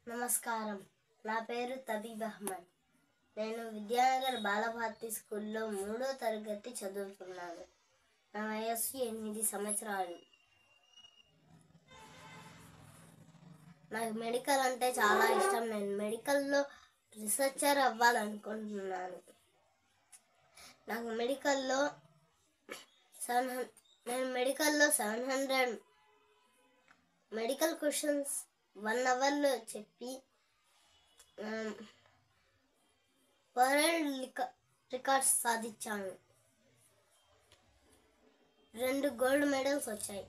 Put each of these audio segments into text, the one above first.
నమస్కారం. నా పేరు తబీబ్ అహ్మద్. నేను విద్యానగర్ బాలభారతి స్కూల్లో 3వ తరగతి చదువుతున్నాను. నా వయస్సు 8 సంవత్సరాలు. నాకు మెడికల్ అంటే చాలా ఇష్టం. నేను మెడికల్లో రీసెర్చర్ అవ్వాలనుకుంటున్నాను. నాకు మెడికల్లో 700 మెడికల్ క్వశ్చన్స్ 1 అవర్లో చెప్పి వరల్డ్ రికార్డ్స్ సాధించాను. 2 గోల్డ్ మెడల్స్ వచ్చాయి.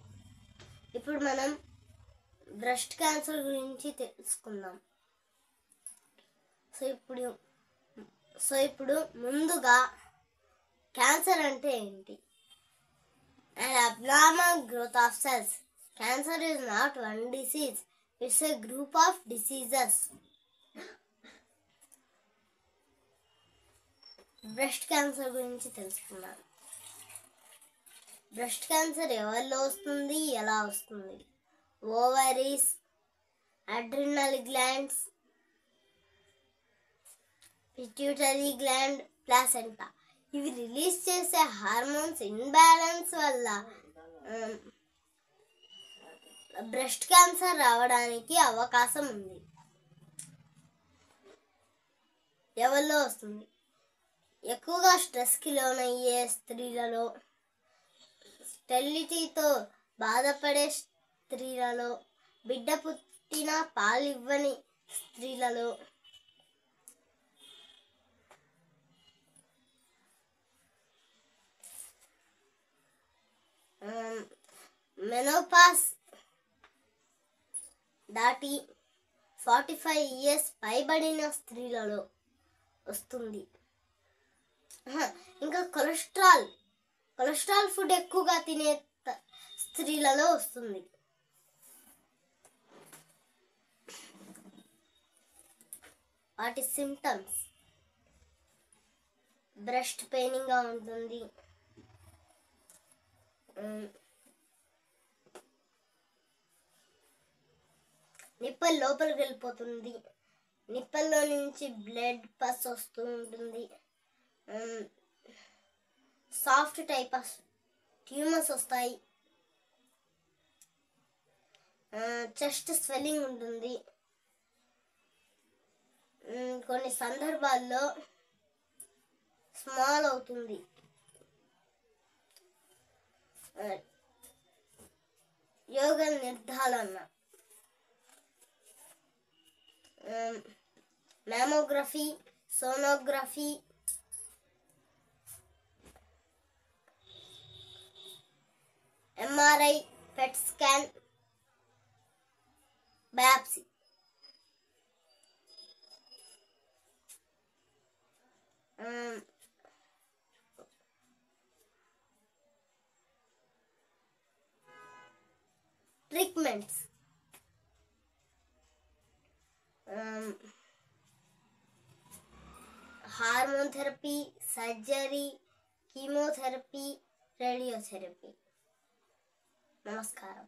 ఇప్పుడు మనం బ్రెస్ట్ క్యాన్సర్ గురించి తెలుసుకుందాం. ఇప్పుడు ముందుగా క్యాన్సర్ అంటే ఏంటి? An abnormal growth of cells. Cancer is not one disease. It's a group of diseases. Breast cancer గురించి తెలుసుకున్నాం. బ్రెస్ట్ క్యాన్సర్ ఎవరిలో వస్తుంది, ఎలా వస్తుంది? Ovaries, adrenal glands, pituitary gland, placenta ఇవి రిలీజ్ చేసే హార్మోన్స్ ఇన్బ్యాలెన్స్ వల్ల బ్రెస్ట్ క్యాన్సర్ రావడానికి అవకాశం ఉంది. ఎవరిలో వస్తుంది? ఎక్కువగా స్ట్రెస్కి లోనయ్యే స్త్రీలలో, స్టెరిలిటీతో బాధపడే స్త్రీలలో, బిడ్డ పుట్టిన పాలివ్వని స్త్రీలలో, మెనోపాస్ దాటి 45 ఇయర్స్ పైబడిన స్త్రీలలో వస్తుంది. ఇంకా కొలెస్ట్రాల్ ఫుడ్ ఎక్కువగా తినే స్త్రీలలో వస్తుంది. వాటి సిమ్టమ్స్: బ్రెస్ట్ పెయినింగ్గా ఉంటుంది, నిప్పల్ లోపలికి వెళ్ళిపోతుంది, నిప్పల్లో నుంచి బ్లడ్ పస్ వస్తూ ఉంటుంది, సాఫ్ట్ టైప్ ఆఫ్ ట్యూమర్స్ వస్తాయి, చెస్ట్ స్వెల్లింగ్ ఉంటుంది, కొన్ని సందర్భాల్లో స్మాల్ అవుతుంది. యోగ నిర్ధారణ: mammography, sonography, MRI, PET scan, biopsy. Treatments: hormone therapy, surgery, chemotherapy, radiotherapy. నమస్కారం.